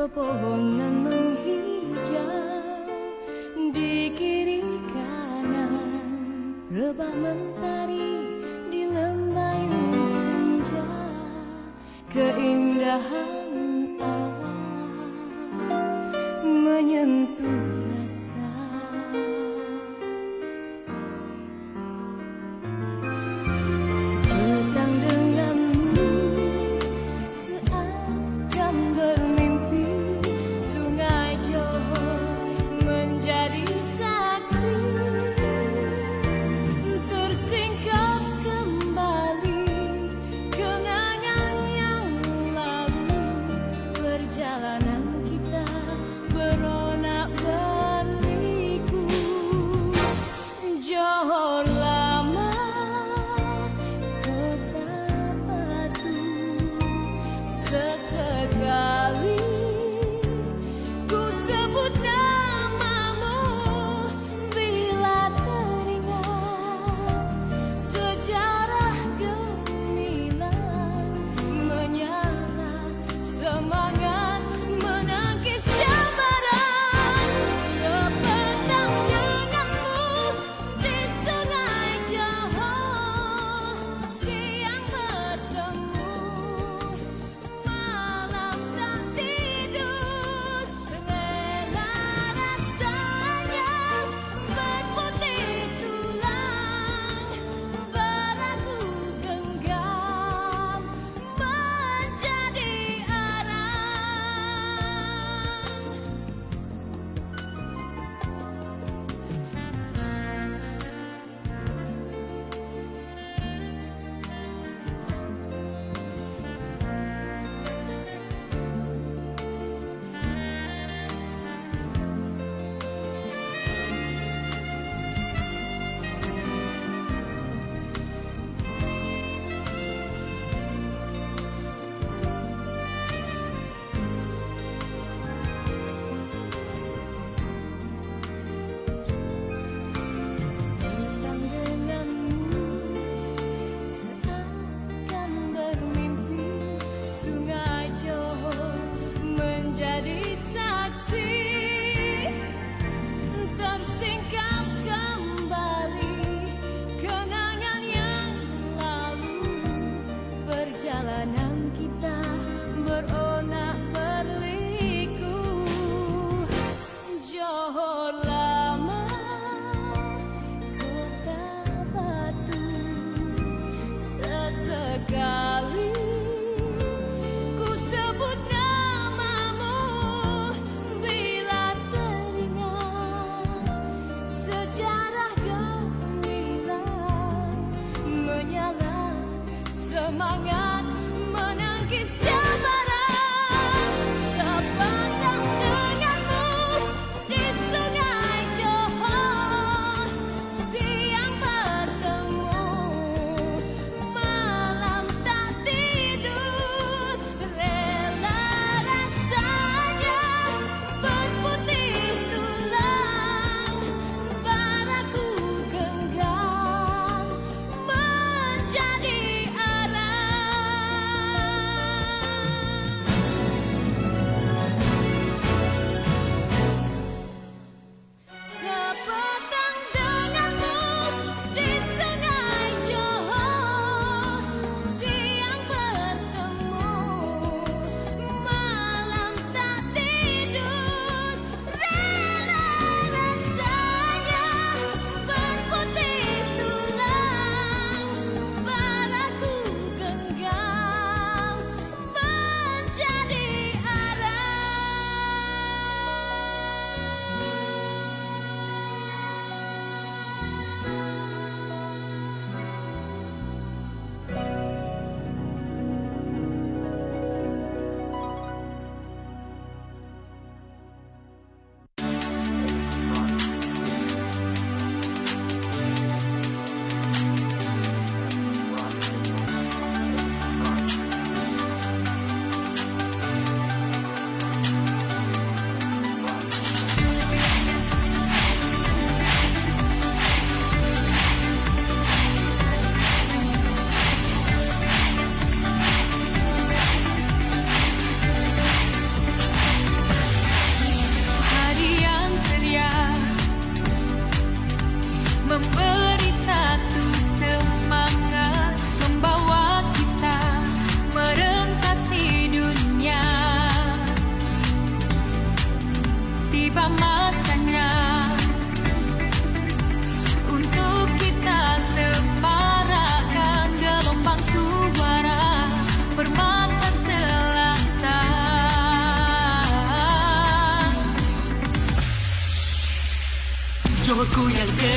pepohonan menghijau di kiri kanan, rebah mentari di lembayung senja, keindahan alam menyentuh rasa. Sepetang denganmu seakan bermimpi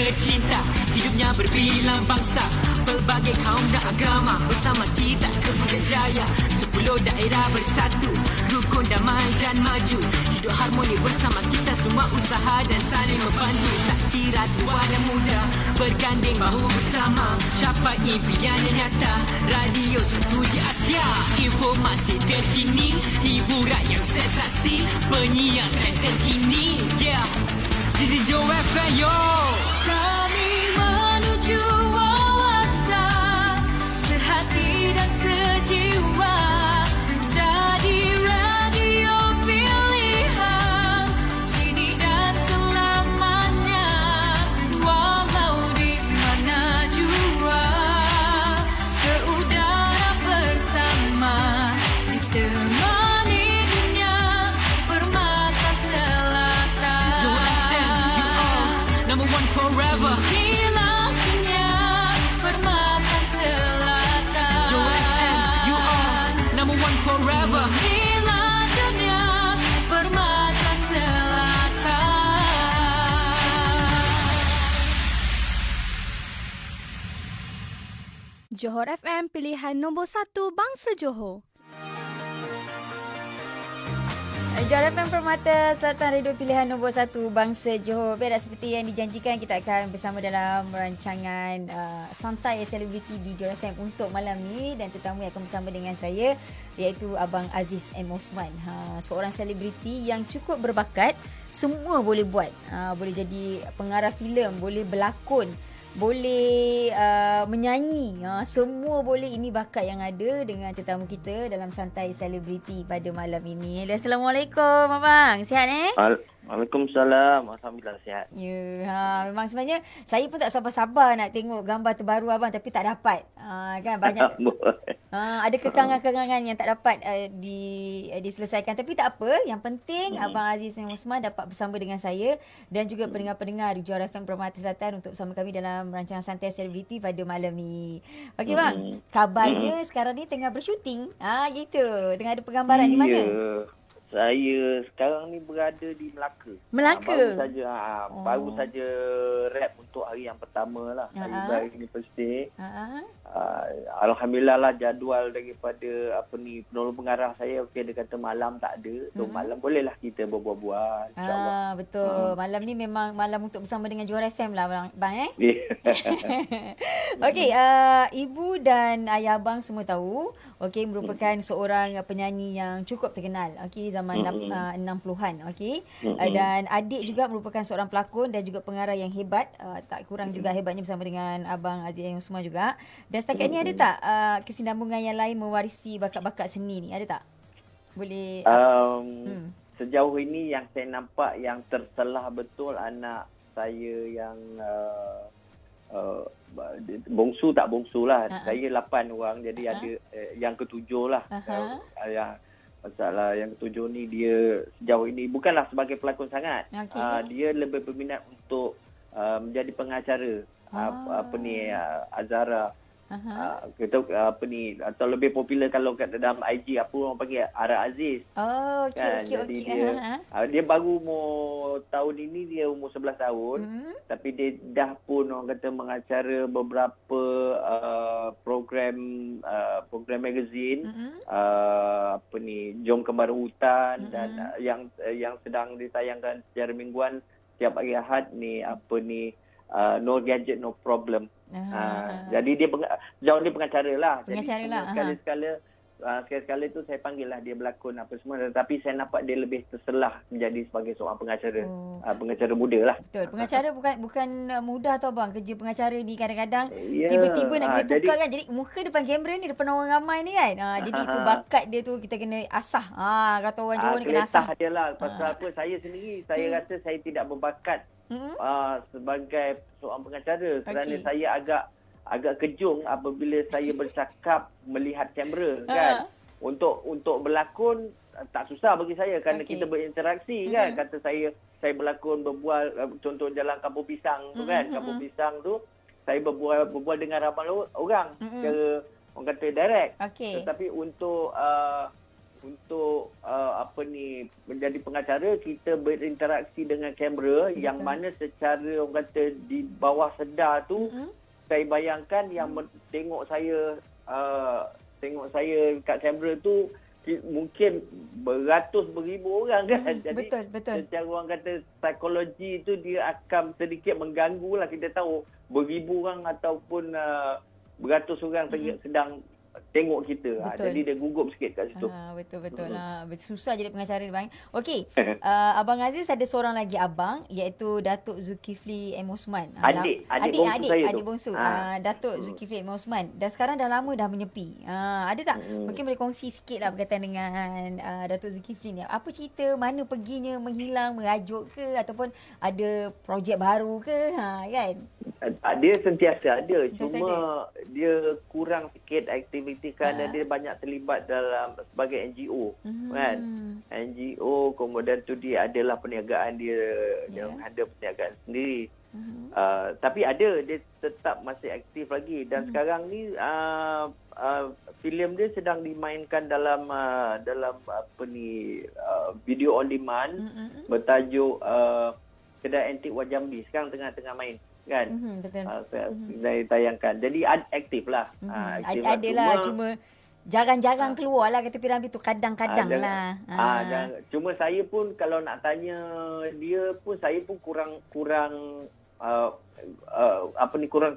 tercinta. Hidupnya berbilang bangsa, pelbagai kaum dan agama. Bersama kita ke Putrajaya, 10 daerah bersatu, rukun damai dan maju. Hidup harmoni bersama kita semua, usaha dan saling membantu. Tak kira tua dan muda, berganding bahu bersama, capai impian yang nyata. Radio 1 di Asia, informasi terkini, hiburan yang sensasi, penyiaran terkini. Yeah, this is Joe FM, yo. Kami menuju wawasan, sehati dan sejiwa. Jadi radio pilihan, kini dan selamanya. Walau di mana jua, ke udara bersama, ditemani dunia bermata selatan. Joe FM, you are number one forever. Inilah dunia bermata selatan. Joe FM, you are number one forever. Inilah dunia bermata selatan. Johor FM, pilihan nombor 1 bangsa Johor. Johor FM Permata Selatan, radio pilihan nombor 1 bangsa Johor. Baik, seperti yang dijanjikan, kita akan bersama dalam rancangan Santai Selebriti di Johor FM untuk malam ni. Dan tetamu yang akan bersama dengan saya, iaitu Abang Aziz M. Osman. Seorang selebriti yang cukup berbakat. Semua boleh buat. Boleh jadi pengarah filem, boleh berlakon, boleh menyanyi, semua boleh. Ini bakat yang ada dengan tetamu kita dalam Santai Selebriti pada malam ini. Assalamualaikum abang, sihat Waalaikumsalam. Alhamdulillah sihat. Ya, memang sebenarnya saya pun tak sabar-sabar nak tengok gambar terbaru abang, tapi tak dapat. Kan banyak ada kekangan-kekangan yang tak dapat diselesaikan, tapi tak apa. Yang penting Abang Aziz dan Osman dapat bersama dengan saya dan juga pendengar-pendengar di Johor FM Permata Selatan untuk bersama kami dalam rancangan Santai Selebriti pada malam ni. Okey bang, kabarnya sekarang ni tengah bersyuting. Gitu. Tengah ada penggambaran di mana? Saya sekarang ni berada di Melaka. Melaka? Baru saja rap untuk hari yang pertama lah. Hari Universiti. Alhamdulillah lah, jadual daripada penolong pengarah saya, dia kata malam tak ada. So malam bolehlah kita berbual-bual, insyaAllah. Betul. Malam ni memang malam untuk bersama dengan Johor FM lah bang. Okey, ibu dan ayah abang semua tahu, merupakan seorang penyanyi yang cukup terkenal. Zaman 60-an. Dan adik juga merupakan seorang pelakon dan juga pengarah yang hebat. Tak kurang juga hebatnya bersama dengan Abang Aziz yang semua juga. Dan setakat ni ada tak kesinambungan yang lain mewarisi bakat-bakat seni ni? Ada tak? Boleh? Sejauh ini yang saya nampak yang terselah betul anak saya yang bongsu tak bongsu lah. Saya 8 orang, jadi ada yang ketujuh lah. Masalah yang ketujuh ni, dia sejauh ini bukanlah sebagai pelakon sangat. Dia lebih berminat untuk menjadi pengacara. Azara. Kita atau lebih popular kalau kat dalam IG orang panggil Ara Aziz. Jadi dia baru umur tahun ini, dia umur 11 tahun. Tapi dia dah pun orang kata mengacara beberapa program magazine, Jom Kembara Hutan, dan yang sedang ditayangkan secara mingguan setiap hari Ahad ni, No Gadget No Problem. Jadi dia sejauh ni pengacara lah. Sekali-sekala tu saya panggil lah dia berlakon apa semua. Tetapi saya nampak dia lebih terselah menjadi sebagai seorang pengacara. Pengacara muda lah. Betul. Pengacara bukan mudah tau bang. Kerja pengacara ni kadang-kadang tiba-tiba nak kena tukar kan. Jadi muka depan kamera ni, depan orang ramai ni kan. Jadi itu bakat dia tu kita kena asah. Kata orang Johor ni kena asah. Dia lah. Pasal apa, saya sendiri saya rasa saya tidak berbakat sebagai seorang pengacara, kerana saya agak kejung apabila saya bercakap melihat kamera kan. Untuk berlakon tak susah bagi saya kerana kita berinteraksi kan. Kata saya berlakon, berbual, contoh Jalan Kampung Pisang tu kan. Kampung Pisang tu saya berbual dengan ramai orang, secara orang kata direct. Tetapi untuk untuk menjadi pengacara, kita berinteraksi dengan kamera yang mana secara orang kata di bawah sedar tu saya bayangkan yang tengok saya kat kamera tu mungkin beratus beribu orang kan. Jadi betul. secara orang kata psikologi tu dia akan sedikit mengganggu lah. Kita tahu beribu orang ataupun beratus orang sedang tengok kita. Jadi dia gugup sikit kat situ. Betul lah. Susah jadi pengacara ni bang. Okey. Abang Aziz ada seorang lagi abang iaitu Datuk Zulkifli M. Osman. Adik bongsu. Datuk Zulkifli M. Osman. Dan sekarang dah lama dah menyepi. Ada tak? Mungkin boleh kongsi sikit lah berkaitan dengan Datuk Zulkifli ni. Apa cerita? Mana perginya? Menghilang, merajuk ke? Ataupun ada projek baru ke? Kan? Dia sentiasa ada. Cuma dia kurang sikit aktiviti kerana dia banyak terlibat dalam sebagai NGO. Kan? NGO, kemudian tu dia adalah perniagaan dia. Dia ada perniagaan sendiri. Tapi dia tetap masih aktif lagi. Dan sekarang ni filem dia sedang dimainkan dalam video on demand bertajuk Kedai Antik Wak Jambi. Sekarang tengah main kan. Betul. Saya tayangkan. Jadi aktif lah. Ada lah. Cuma jarang-jarang keluar lah kata Piramli tu. Kadang-kadang lah. Cuma saya pun kalau nak tanya dia pun, saya pun kurang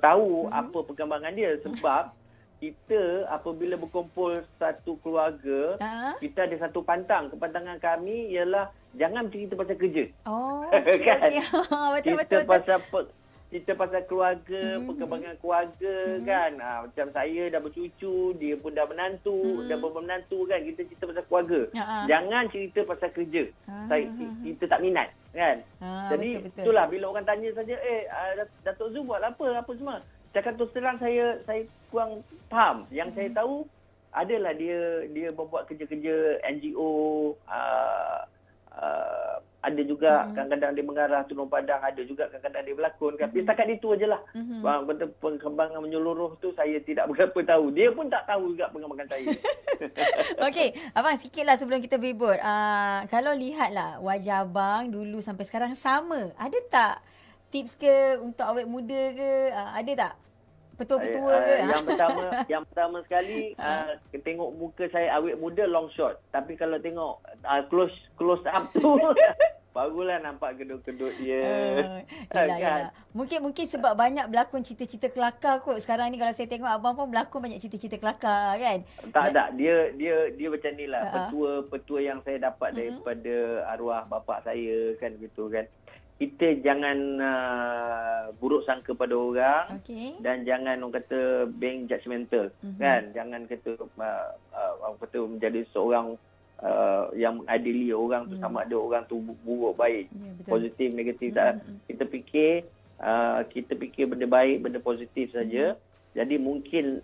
tahu apa perkembangan dia. Sebab kita apabila berkumpul satu keluarga, kita ada satu pantang. Kepantangan kami ialah jangan cerita pasal kerja. Kan? Betul. Kita pasal keluarga, perkembangan keluarga kan. Macam saya dah bercucu, dia pun dah menantu, dah bermenantu kan. Kita cerita pasal keluarga. Jangan cerita pasal kerja. Kita tak minat kan. Jadi betul. Itulah bila orang tanya saja, Datuk Zul buat apa semua. Cakap terus terang saya kurang faham. Yang saya tahu adalah dia membuat kerja-kerja NGO, ada juga kadang-kadang dia mengarah turun padang, ada juga kadang-kadang dia berlakon. Tapi setakat itu ajalah. Betul, perkembangan menyeluruh tu saya tidak berapa tahu. Dia pun tak tahu juga perkembangan saya. Okey, abang sikitlah sebelum kita beribut. Kalau lihatlah wajah abang dulu sampai sekarang sama. Ada tak tips ke untuk awet muda ke? Ada tak? Petua-petua ke? Yang pertama sekali, tengok muka saya awet muda long shot. Tapi kalau tengok close up tu barulah nampak kedut-kedut dia. Yelah. Mungkin sebab banyak berlakon cerita-cerita kelakar kot. Sekarang ni kalau saya tengok abang pun berlakon banyak cerita-cerita kelakar kan. Tak. Dia macam ni lah. Petua yang saya dapat daripada arwah bapa saya kan gitu kan. Kita jangan buruk sangka pada orang, dan jangan orang kata being judgemental kan. Jangan kata orang kata menjadi seorang yang mengadili orang tu sama ada orang tu buruk baik, positif negatif. Kita fikir benda baik, benda positif saja. Jadi mungkin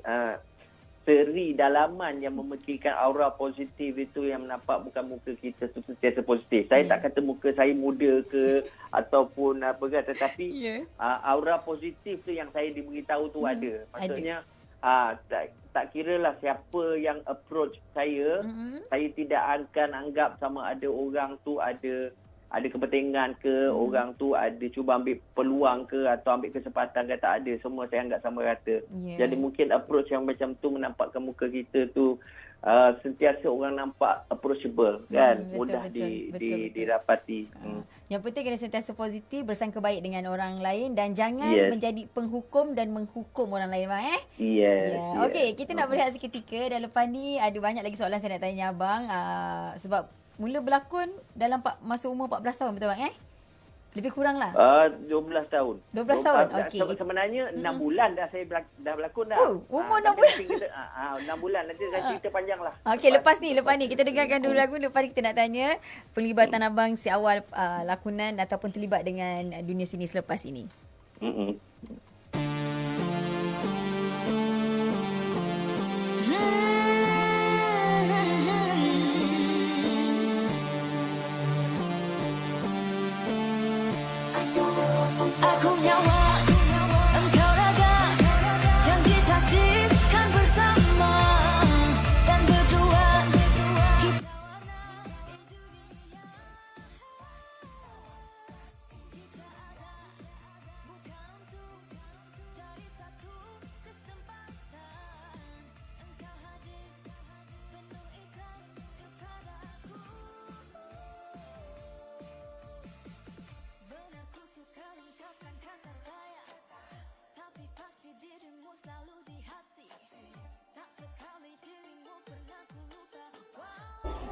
seri dalaman yang memekirkan aura positif itu yang menampak bukan muka kita tu sentiasa positif. Saya tak kata muka saya muda ke ataupun apa kan, tetapi aura positif tu yang saya diberitahu tu ada. Maksudnya tak kiralah siapa yang approach saya, saya tidak akan anggap sama ada orang tu ada kepentingan ke, orang tu ada cuba ambil peluang ke atau ambil kesempatan ke, tak ada. Semua saya anggap sama rata. Jadi mungkin approach yang macam tu menampakkan muka kita tu sentiasa orang nampak approachable kan, mudah didapati. Yang penting kena sentiasa positif, bersangka baik dengan orang lain dan jangan menjadi penghukum dan menghukum orang lain bang Okey, kita nak berehat seketika dan lepas ni ada banyak lagi soalan saya nak tanya abang sebab mula berlakon dalam masa umur 14 tahun betul bang Lebih kurang lah. 12 tahun. 12 tahun. Okey. Sebenarnya 6 bulan dah saya dah berlakon dah. Umur 6 bulan. 6 bulan nanti saya cerita panjang lah. Okey, lepas ni kita dengarkan dulu lagu, lepas ni kita nak tanya penglibatan abang si awal lakonan ataupun terlibat dengan dunia sini selepas ini. Aku nyawa, engkau raga, yang ditakdirkan bersama dan berdua kita.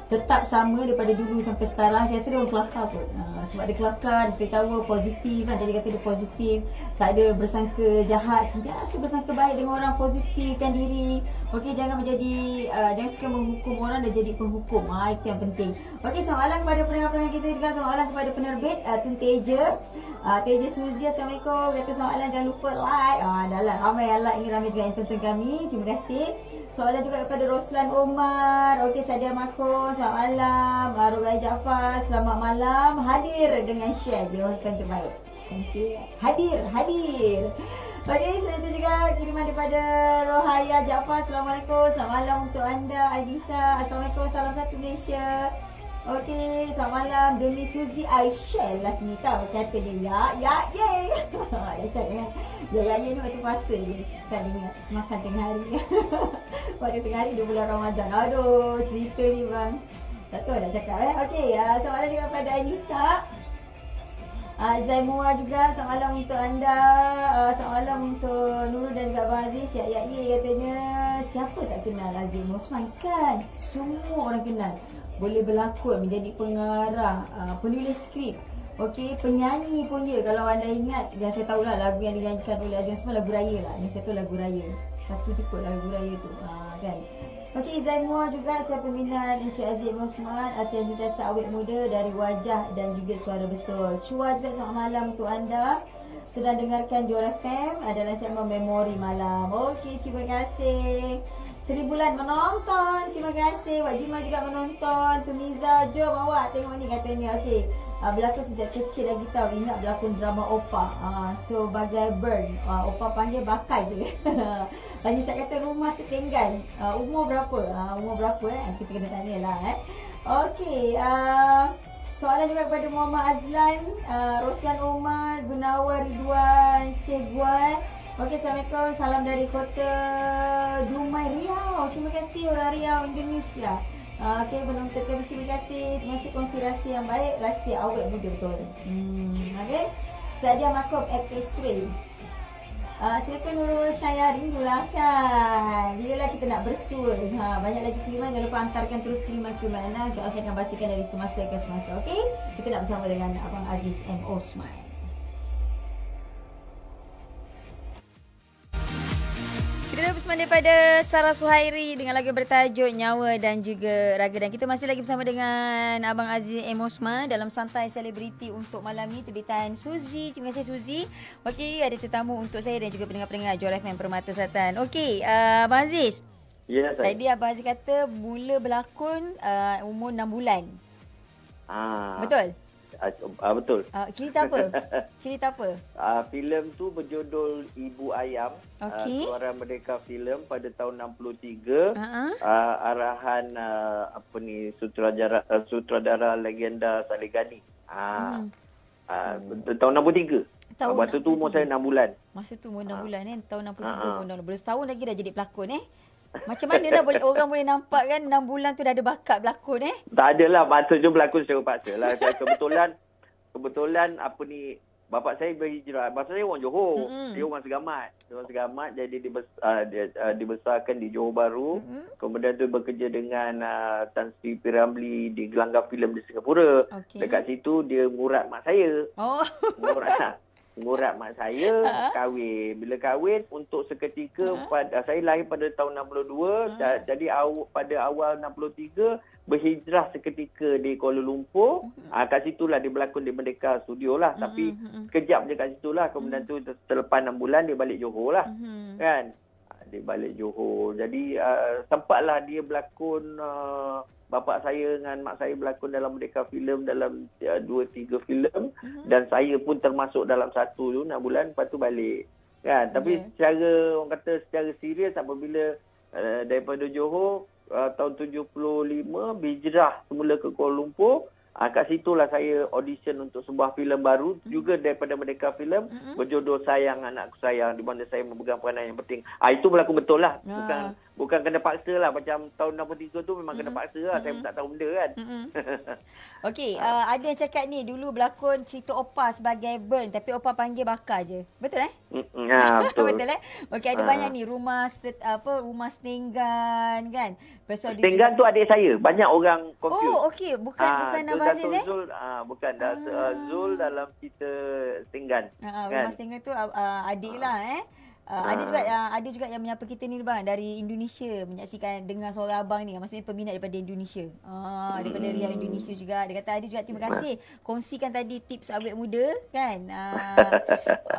tetap sama daripada dulu sampai sekarang. Saya rasa dia orang kelakar kot. Sebab dia kelakar, dia beritahu positif kan. Jadi kata dia positif, tak ada bersangka jahat, sentiasa bersangka baik dengan orang, positifkan diri. Okey, jangan menjadi jangan suka menghukum orang dan jadi penghukum. Itu yang penting. Okey, soalan kepada pendengar-pendengar kita juga, soalan kepada penerbit Tun Teja. Teja Suzy, Assalamualaikum. Kata soalan jangan lupa like. Dah lah, ramai yang like ni, ramai juga yang pesan kami. Terima kasih. Soalan juga kepada Roslan Omar. Okey, Sadia Makro, selamat malam. Rogai Jaafar, selamat malam. Hadir dengan share, dia orang terbaik. Thank you. Hadir. Okey, selanjutnya juga kiriman daripada Rohaya Jaafar. Assalamualaikum. Selamat malam untuk anda, Aidisa. Assalamualaikum. Salam satu Malaysia. Okey, selamat malam. Demi Suzy, I share lah ni tau. Kata dia, ye. Ya, ni waktu puasa je. Kan ingat makan tengah hari. Waktu tengah hari 2 bulan Ramadan. Aduh, cerita ni bang. Tak tahu nak cakap Okey, soalan juga kepada Ainisa. Zaimua juga, selamat malam untuk anda. Selamat malam untuk Nurul dan juga Abang Aziz. Ya, katanya siapa tak kenal Azim Osman kan? Semua orang kenal. Boleh berlakon, menjadi pengarah, penulis skrip. Okey, penyanyi pun dia. Kalau anda ingat, dan saya tahulah lagu yang dinyanyikan oleh Azim Osman lagu raya lah. Ni saya tahu lagu raya. Satu cukup lagu raya tu. Kan? Okey, Zaimua juga, saya peminat Encik Azim Osman, artis sentiasa awet muda dari wajah dan juga suara betul. Chua juga, selamat malam untuk anda. Sedang dengarkan Johor FM adalah segmen Memori Malam. Okey, terima kasih. 1000 bulan menonton. Terima kasih. Wak Jima juga menonton. Tuniza, jom awak tengok ni katanya. Okey. Berlakon sejak kecil lagi tahu. Ingat berlakon drama Opa. So bagai Burn. Opa panggil Bakai je. Tanya saya kata rumah setinggal. Umur berapa? Umur berapa kita kena tanya lah Okey. Soalan juga kepada Muhammad Azlan, Roslan Omar, Gunawan Ridwan, Cik Guan. Okey, Assalamualaikum. Salam dari kota Dumai, Riau. Terima kasih orang Riau, Indonesia. Okey, penonton kami, terima kasih. Terima kasih kongsi rahsia yang baik. Rahsia awet muda betul. Okey. Sadia Makom X-Ray. Silakan Nurul Syaya, rindulah kan. Bilalah kita nak bersua. Banyak lagi kiriman. Jangan lupa hantarkan terus kiriman-kiriman anda. Saya akan bacakan dari semasa ke semasa. Okey. Kita nak bersama dengan Abang Aziz M. Osman. Kita bersama daripada Sarah Suhairi dengan lagu bertajuk Nyawa dan juga Raga. Dan kita masih lagi bersama dengan Abang Aziz M. Osman dalam Santai Selebriti untuk malam ni, terbitan Suzy. Terima kasih Suzy. Okey, ada tetamu untuk saya dan juga pendengar-pendengar Johor FM Permata Selatan. Okey, Abang Aziz. Ya, saya. Tadi Abang Aziz kata mula berlakon umur 6 bulan. Betul? Betul. Cerita apa? Cerita apa? Filem tu berjudul Ibu Ayam. Okey. Suara Merdeka Filem pada tahun 63. Arahan sutradara legenda Saleh Ghani. Tahun 63. Waktu tu umur saya 6 bulan. Masa tu umur 6 bulan tahun 63 umur 6 bulan. Belum setahun lagi dah jadi pelakon Macam mana dah orang boleh nampak kan 6 bulan tu dah ada bakat berlakon Tak adalah, masa tu berlakon secara paksa lah. Kebetulan bapak saya berhijrah. Bapak saya orang Johor. Dia orang Segamat. Jadi dibesarkan di Johor Bahru. Kemudian tu bekerja dengan Tan Sri P. Ramlee di Gelanggar Filem di Singapura. Dekat situ dia ngurat mak saya. Ngurat mak saya kahwin. Bila kahwin untuk seketika saya lahir pada tahun 62. Jadi pada awal 63 berhijrah seketika di Kuala Lumpur. Kat situlah dia berlakon di Merdeka Studio lah. Tapi sekejap je kat situlah. Kemudian tu selepas 6 bulan dia balik Johor lah. Kan? Dia balik Johor. Jadi sempatlah dia berlakon. Bapak saya dengan mak saya berlakon dalam Merdeka Filem dalam 2-3 filem. Dan saya pun termasuk dalam satu tu 6 bulan. Lepas tu balik. Kan? Tapi secara serius apabila daripada Johor tahun 75 berhijrah semula ke Kuala Lumpur. Kat situlah saya audition untuk sebuah filem baru juga daripada Merdeka Filem berjudul Sayang Anakku Sayang, di mana saya memegang peranan yang penting. Itu berlakon betul lah. bukan kena paksa lah. Macam tahun 63 tu memang kena paksa lah. Saya pun tak tahu benda kan. Okey, ada yang cakap ni dulu berlakon cerita Opa sebagai Burn tapi Opa panggil Bakar je. Betul Betul. Betul Okey, ada banyak ni rumah rumah Stenggan kan. Lepas tu ada Stenggan tu adik saya. Banyak orang confused. Oh, okey, bukan Abah Aziz Zul, bukan Zul dalam cerita Stenggan. Rumah kan? Stenggan tu adik lah ada juga yang menyapa kita ni bang dari Indonesia, menyaksikan dengar suara abang ni, maksudnya peminat daripada Indonesia. Daripada Riyadh Indonesia juga. Dia kata ada juga terima kasih kongsikan tadi tips awet muda kan.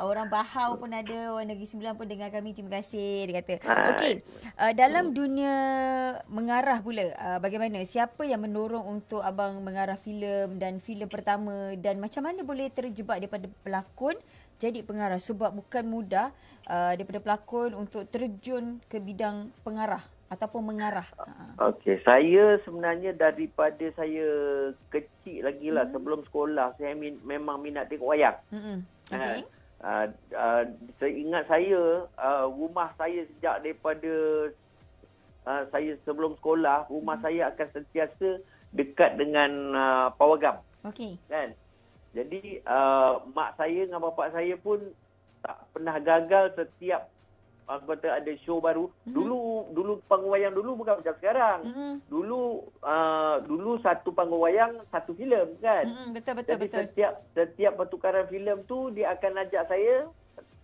Orang Bahau pun ada, orang Negeri Sembilan pun dengar kami, terima kasih dia kata. Okey, dalam dunia mengarah pula, bagaimana, siapa yang mendorong untuk abang mengarah filem dan filem pertama, dan macam mana boleh terjebak daripada pelakon jadi pengarah, sebab bukan mudah daripada pelakon untuk terjun ke bidang pengarah ataupun mengarah. Okey, saya sebenarnya daripada saya kecil lagi lah, sebelum sekolah saya memang minat tengok wayang. Okey. Saya ingat saya rumah saya sejak daripada saya sebelum sekolah, rumah saya akan sentiasa dekat dengan pawagam. Okey. Kan? Jadi mak saya dengan bapa saya pun tak pernah gagal setiap kata ada show baru. Dulu panggung wayang dulu bukan macam sekarang. Dulu satu panggung wayang satu filem kan. Betul. Setiap pertukaran filem tu dia akan ajak saya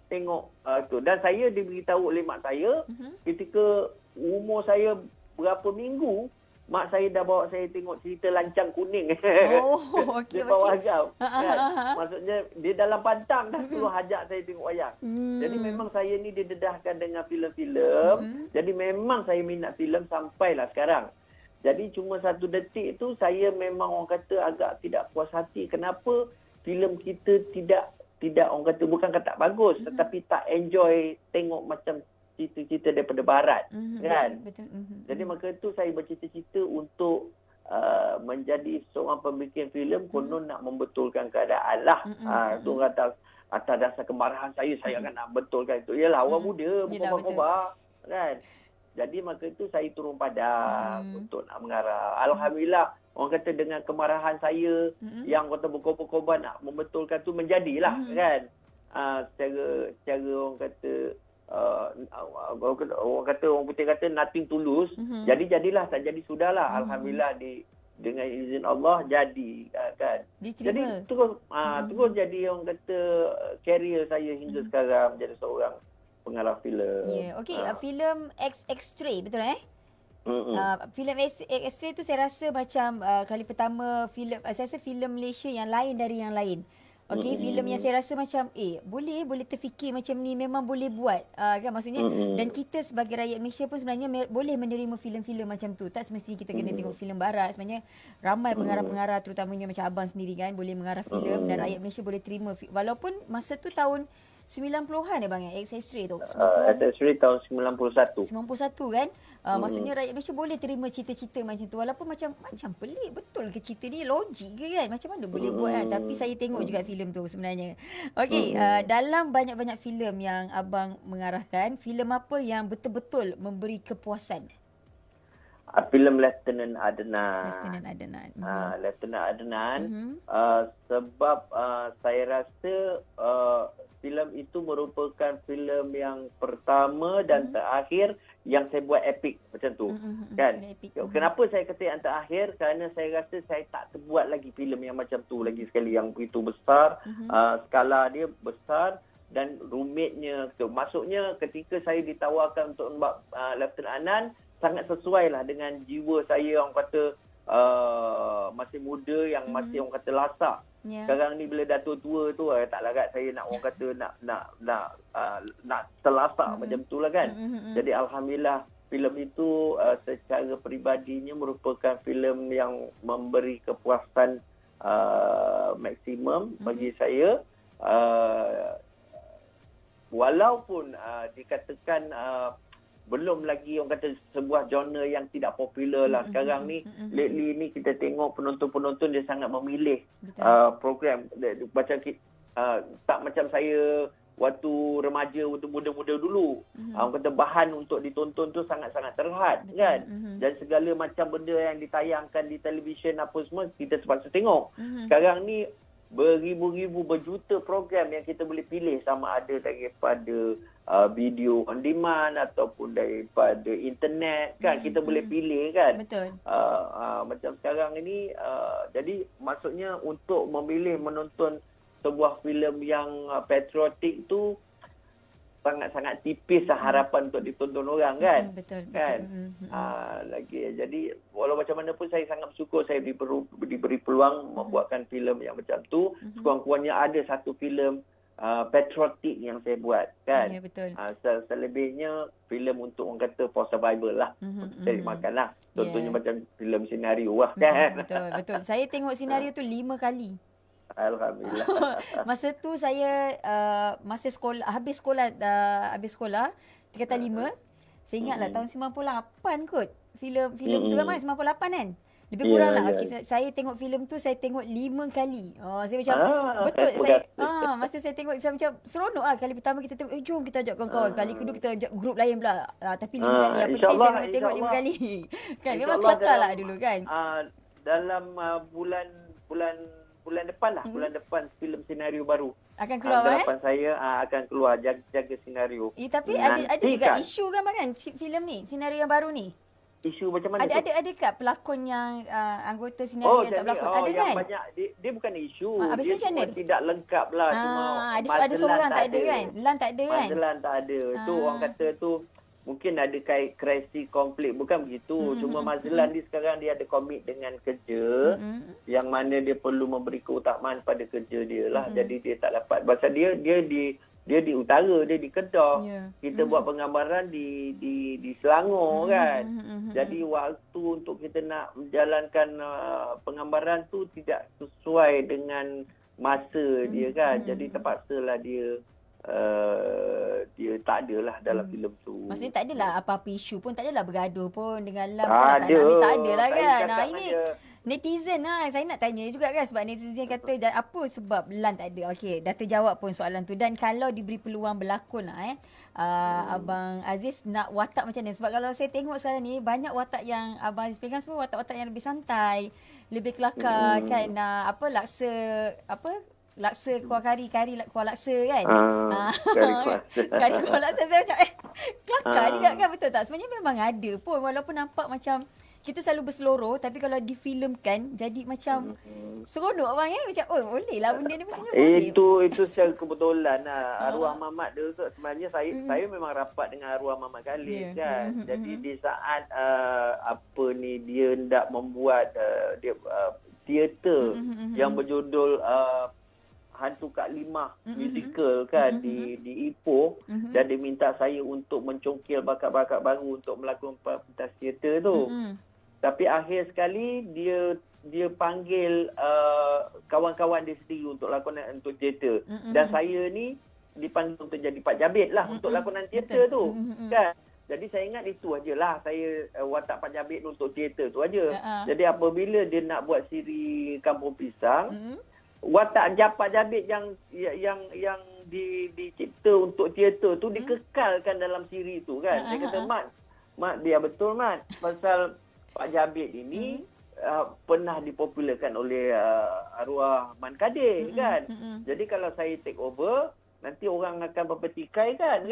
tengok tu, dan saya diberitahu oleh mak saya ketika umur saya berapa minggu, mak saya dah bawa saya tengok cerita Lancang Kuning. Okey. Dia bawa agam. Kan? Maksudnya dia dalam pantang dah suruh ajak saya tengok wayang. Jadi memang saya ni didedahkan dengan filem-filem. Jadi memang saya minat filem sampailah sekarang. Jadi cuma satu detik tu saya memang orang kata agak tidak puas hati. Kenapa filem kita tidak orang kata bukan kata bagus, tetapi tak enjoy tengok macam cerita-cerita daripada barat, kan? Betul. Jadi maka itu saya bercita-cita untuk menjadi seorang pembikin filem, konon nak membetulkan keadaan lah. Itu kata atas dasar kemarahan saya akan nak betulkan itu. Yalah, awak muda, bukan kobar, kan? Jadi maka itu saya turun padang untuk nak mengarah. Alhamdulillah, orang kata dengan kemarahan saya yang kata berkobar-kobar nak membetulkan tu menjadilah, kan? Secara orang kata orang putih kata nothing tulus. Jadilah, tak jadi sudahlah. Alhamdulillah dengan izin Allah jadi, kan. Jadi terus jadi orang kata career saya hingga sekarang menjadi seorang pengarah filem. Okey, filem X-Ray betul filem X-Ray tu saya rasa macam kali pertama saya rasa filem Malaysia yang lain dari yang lain. Okey, filem yang saya rasa macam boleh terfikir macam ni, memang boleh buat kan, maksudnya dan kita sebagai rakyat Malaysia pun sebenarnya boleh menerima filem-filem macam tu. Tak semesti kita kena tengok filem barat. Sebenarnya ramai pengarah-pengarah terutamanya macam abang sendiri kan boleh mengarah filem dan rakyat Malaysia boleh terima walaupun masa tu tahun 90-an bang X-Ray tu. X-Ray tahun 91 kan. Maksudnya rakyat Malaysia boleh terima cerita-cerita macam tu walaupun macam pelik, betul ke cerita ni, logik ke kan, macam mana boleh buat kan? Tapi saya tengok juga filem tu sebenarnya. Okey, dalam banyak-banyak filem yang abang mengarahkan, filem apa yang betul-betul memberi kepuasan? Filem Lieutenant Adnan. Lieutenant Adnan. Sebab saya rasa filem itu merupakan filem yang pertama dan terakhir yang saya buat epic macam tu. Kan? Kenapa saya kata yang terakhir? Kerana saya rasa saya tak terbuat lagi filem yang macam tu lagi sekali, yang begitu besar. Skala dia besar dan rumitnya. Maksudnya ketika saya ditawarkan untuk buat Lieutenant Adnan, sangat sesuai lah dengan jiwa saya, orang kata masih muda, yang masih orang kata lasak. Sekarang ni bila dah tua tu tak larat saya nak orang kata nak terlasak macam tu lah kan. Jadi alhamdulillah filem itu secara peribadinya merupakan filem yang memberi kepuasan maksimum bagi saya. Walaupun dikatakan belum lagi orang kata sebuah genre yang tidak popular lah sekarang ni. Lately ni kita tengok penonton-penonton dia sangat memilih program macam tak macam saya waktu remaja, waktu muda-muda dulu. Orang kata bahan untuk ditonton tu sangat-sangat terhad kan. Dan segala macam benda yang ditayangkan di televisyen apa semua kita terpaksa tengok. Sekarang ni beribu-ribu, berjuta program yang kita boleh pilih, sama ada daripada video on demand ataupun daripada internet kan. Kita boleh pilih kan. Betul. Macam sekarang ini jadi maksudnya untuk memilih menonton sebuah filem yang patriotik tu sangat-sangat tipis harapan untuk ditonton orang kan. Betul. Kan. Lagi jadi walau macam mana pun saya sangat bersyukur saya diberi peluang membuatkan filem yang macam tu. Sekurang-kurangnya ada satu filem patriotik yang saya buat kan. Ya, betul. Selebihnya filem untuk orang kata for survival lah. Cari makan lah. Contohnya macam filem senario lah kan. Betul. Saya tengok senario tu 5 kali. Alhamdulillah. Masa tu saya masa sekolah, habis sekolah tingkatan 5. Saya ingatlah tahun 98 kot. Filem tu kan 98 kan? Lebih kurang lah. Okay, saya tengok filem tu saya tengok 5 kali. Saya macam betul saya masa tu saya tengok saya macam seronok lah. Kali pertama kita tengok jom kita ajak kawan-kawan. Kali kedua kita ajak grup lain pula. Tapi 5 kali. Yang penting saya memang tengok 5 kali. Kan memang kelakar lah dulu kan. Dalam bulan depan lah. Bulan depan filem senario baru akan keluar harapan saya akan keluar, jaga senario. Tapi ada juga isu kan bang kan filem ni, senario yang baru ni. Isu macam mana? Ada kat pelakon yang anggota senario yang tak berlakon. Ada yang kan? Banyak dia bukan isu. Habis Dia macam cuma mana? tidak lengkap lah. Cuma ada seorang tak ada kan? Lan tak ada kan? Mazlan tak ada. Tu orang kata tu mungkin ada krisis konflik. Bukan begitu. Cuma Mazlan ni sekarang dia ada komit dengan kerja. Yang mana dia perlu memberi keutamaan pada kerja dia lah. Jadi dia tak dapat. Pasal dia di utara, dia di Kedah. Kita buat penggambaran di Selangor kan. Jadi waktu untuk kita nak menjalankan penggambaran tu tidak sesuai dengan masa dia kan. Jadi terpaksalah dia tak adalah dalam filem tu. Maksudnya tak adalah apa-apa isu pun, tak adalah bergaduh pun dengan Lam. Tak adalah kan. Ini aja. netizen lah. Saya nak tanya juga kan sebab netizen kata apa sebab Lan tak ada. Okey, dah terjawab pun soalan tu. Dan kalau diberi peluang berlakon lah Abang Aziz nak watak macam mana? Sebab kalau saya tengok sekarang ni banyak watak yang Abang Aziz pegang semua watak-watak yang lebih santai, lebih kelakar kan. Laksa kuah kari kuah laksa kan. Kari kuah laksa saya macam kelakar juga kan, betul tak? Sebenarnya memang ada pun walaupun nampak macam kita selalu berseloroh, tapi kalau difilmkan jadi macam seronok abang macam boleh lah benda ni, mestinya boleh. Itu secara kebetulan lah. Arwah Mamat dia sebenarnya saya memang rapat dengan arwah Mamat Khalid kan. Jadi di saat dia hendak membuat teater yang berjudul Hantu Kak Limah musical kan di Ipoh, dan dia minta saya untuk mencongkil bakat-bakat baru untuk melakukan pentas teater tu. Tapi akhir sekali dia panggil kawan-kawan dia sendiri untuk lakonan untuk teater. Dan saya ni dipanggil untuk jadi Pak Jabit lah untuk lakonan teater tu. Kan? Jadi saya ingat itu ajalah saya watak Pak Jabit untuk teater tu aja. Jadi apabila dia nak buat siri Kampung Pisang, watak Pak Jabit yang dicipta untuk teater tu dikekalkan dalam siri tu kan. Saya kata Mat biar betul Mat, pasal Pak Jabit ini pernah dipopularkan oleh arwah Man Kadir kan. Jadi kalau saya take over, nanti orang akan berpetikai kan.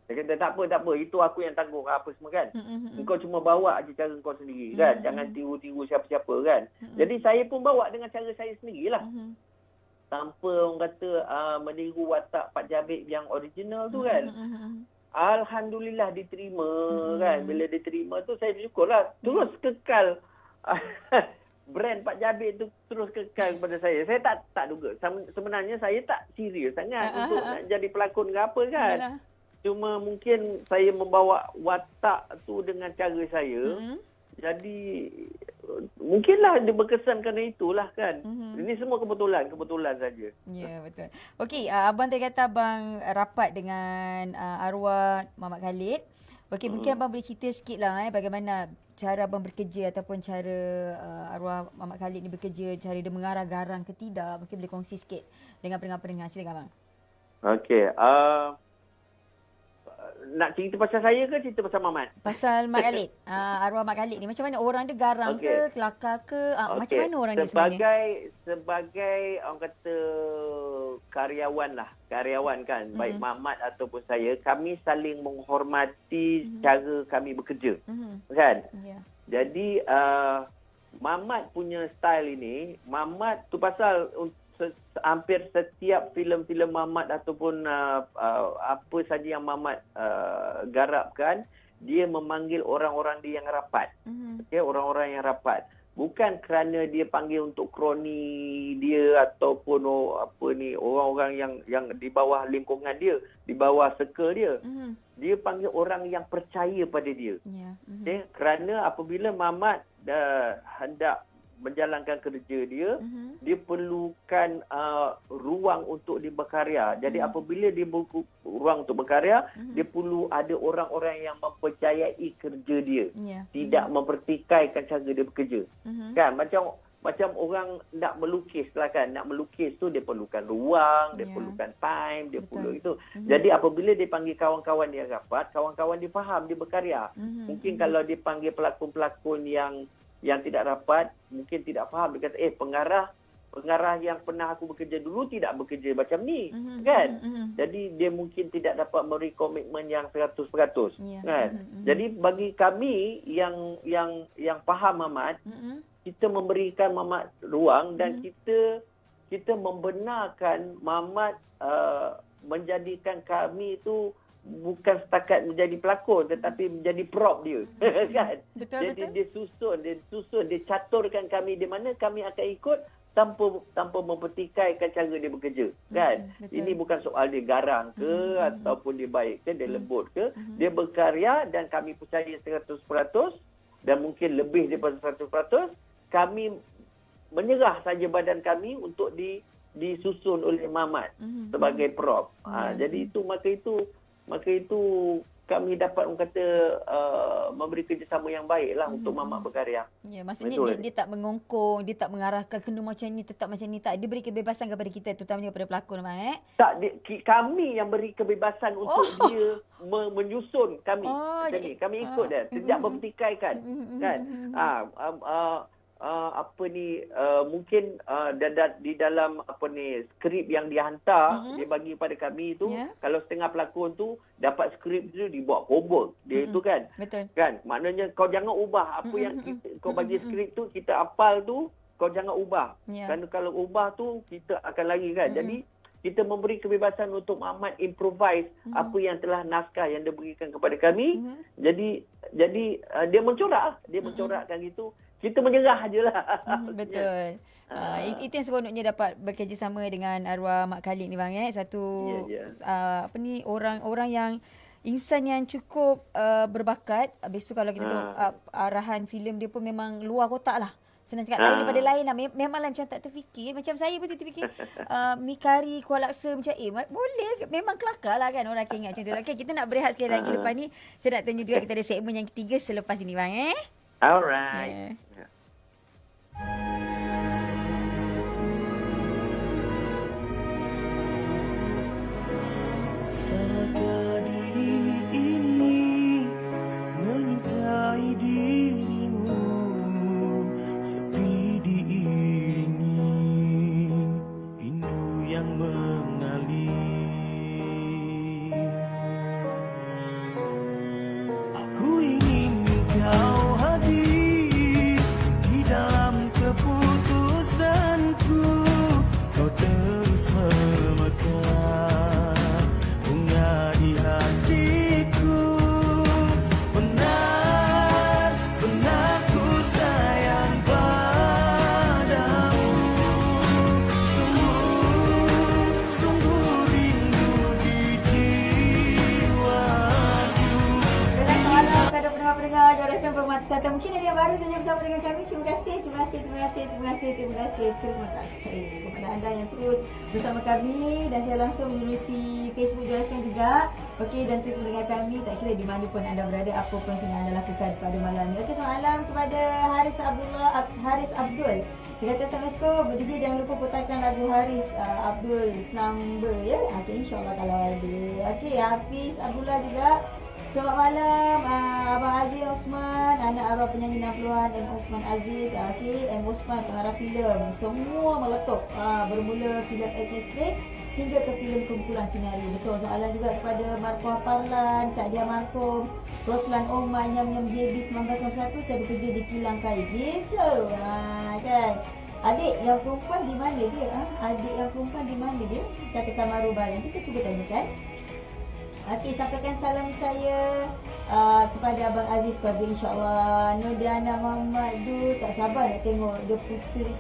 Saya kata tak apa, itu aku yang tanggung apa semua kan. Engkau cuma bawa je cara kau sendiri kan. Jangan tiru-tiru siapa-siapa kan. Jadi saya pun bawa dengan cara saya sendirilah. Tanpa orang kata meniru watak Pak Jabit yang original tu kan. Alhamdulillah diterima kan. Bila diterima tu saya bersyukurlah. Terus kekal brand Pak Jabit tu terus kekal kepada saya. Saya tak duga. Sebenarnya saya tak serius sangat untuk nak jadi pelakon ke apa kan. Cuma mungkin saya membawa watak tu dengan cara saya. Jadi mungkinlah dia berkesan kerana itulah kan. Ini semua kebetulan saja. Ya, betul. Okey, abang tadi kata abang rapat dengan arwah Mamat Khalid. Okey, mungkin abang boleh cerita sikit lah bagaimana cara abang bekerja ataupun cara arwah Mamat Khalid ni bekerja, cara dia mengarah garang ke tidak. Mungkin boleh kongsi sikit dengan pendengar-pendengar. Silakan abang. Okey. Nak cerita pasal saya ke cerita pasal Mamat? Pasal Mak Khalid. Arwah Mak Khalid ni macam mana? Orang dia garang ke, kelakar ke? Macam mana orang dia sebenarnya? Sebagai orang kata karyawan kan, baik Mamat ataupun saya, kami saling menghormati cara kami bekerja. Kan? Yeah. Jadi Mamat punya style ini, Mamat tu pasal hampir setiap filem-filem Mamat ataupun apa saja yang Mamat garapkan, dia memanggil orang-orang dia yang rapat. Okey, orang-orang yang rapat. Bukan kerana dia panggil untuk kroni dia ataupun orang-orang yang di bawah lingkungan dia, di bawah circle dia. Dia panggil orang yang percaya pada dia. Yeah. Okay? Kerana apabila Mamat hendak menjalankan kerja dia, dia perlukan ruang untuk dia berkarya. Jadi apabila dia ruang untuk berkarya, dia perlu ada orang-orang yang mempercayai kerja dia. Tidak mempertikaikan cara dia bekerja. Kan? Macam orang nak melukis lah kan. Nak melukis tu dia perlukan ruang, dia perlukan time, dia perlu itu. Jadi apabila dia panggil kawan-kawan dia rapat, kawan-kawan dia faham dia berkarya. Mungkin kalau dia panggil pelakon-pelakon yang tidak rapat, mungkin tidak faham. Dia kata, pengarah yang pernah aku bekerja dulu tidak bekerja macam ni. Kan? Jadi dia mungkin tidak dapat memberi komitmen yang 100%. Kan? Jadi bagi kami yang faham Mamat, kita memberikan Mamat ruang dan kita membenarkan Mamat menjadikan kami itu bukan setakat menjadi pelakon tetapi menjadi prop dia. Kan? Jadi dia susun, dia caturkan kami di mana kami akan ikut tanpa mempertikaikan cara dia bekerja. Kan? Ini bukan soal dia garang ke ataupun dia baik ke, dia lembut ke. Dia berkarya dan kami percaya 100% dan mungkin lebih daripada 100%. Kami menyerah saja badan kami untuk disusun oleh Mamat sebagai prop. Jadi maka itu kami dapat memberi kerjasama yang baik lah untuk Mamat berkarya. Ya, maksudnya dia tak mengongkong, dia tak mengarahkan kena macam ni, tetap macam ni. Tak, dia beri kebebasan kepada kita, terutamanya kepada pelakon. Tak, kami yang beri kebebasan untuk dia menyusun kami. Kami ikut dia. Tidak mempertikaikan. Kan? Mungkin di dalam skrip yang dia hantar, dia bagi kepada kami tu, kalau setengah pelakon tu dapat skrip tu dibuat homework dia itu kan. Betul. Kan? Maknanya kau jangan ubah apa yang kau bagi skrip tu, kita hafal tu, kau jangan ubah. Kerana kalau ubah tu kita akan lari kan. Jadi kita memberi kebebasan untuk Mamat improvise apa yang telah naskah yang dia berikan kepada kami. Jadi dia mencorakkan gitu. Kita menyerah je lah. Betul. Itu yang seronoknya dapat bekerjasama dengan arwah Mak Khalid ni bang. Satu orang yang insan yang cukup berbakat. Habis tu kalau kita tengok arahan filem dia pun memang luar kotak lah. Senang cakap lain daripada lain lah. Memanglah macam tak terfikir. Macam saya pun terfikir Mikari Kuala Laksa macam boleh. Memang kelakar lah kan orang akan ingat macam tu. Okay, kita nak berehat sekali lagi lepas ni. Saya nak tanya juga kita ada segmen yang ketiga selepas ini bang. Alright. Salahkah diri ini menyintai dirimu, sepi diiringi rindu yang mengalir. Aku ingin kau hadir di dalam kepulauan mungkin ada yang baru saja bersama dengan kami. Terima kasih kepada anda yang terus bersama kami, dan saya langsung menerusi Facebook Jolatan juga. Okey, dan terus mendengar kami tak kira di mana pun anda berada, apa pun yang anda lakukan pada malam ni. Okey, selamat malam kepada Haris Abdul. Dia kata Assalamualaikum, DJ jangan lupa putarkan lagu Haris Abdul Slumber ya. Okey, insyaAllah kalau ada. Okey, Hafiz Abdullah juga. Selamat malam Abang Aziz Osman, anak arwah penyanyi 60-an M. Osman Aziz. Okey, M. Osman pengarah filem. Semua meletup bermula filem X-Ray hingga ke filem kumpulan sinari. Betul, soalan juga kepada Markoh Parlan, Saadia Markom, Roslan Omar, Nyam JB 1991. Saya bekerja di Kilang Kayu. Gitu. Kan. Adik yang perempuan di mana dia? Adik yang perempuan di mana dia? Kata Kamaru Bayan. Nanti saya cuba tanyakan. Okey, sampaikan salam saya kepada Abang Aziz keluarga insya-Allah. Nurdiana Muhammad tu tak sabar nak tengok dia puteri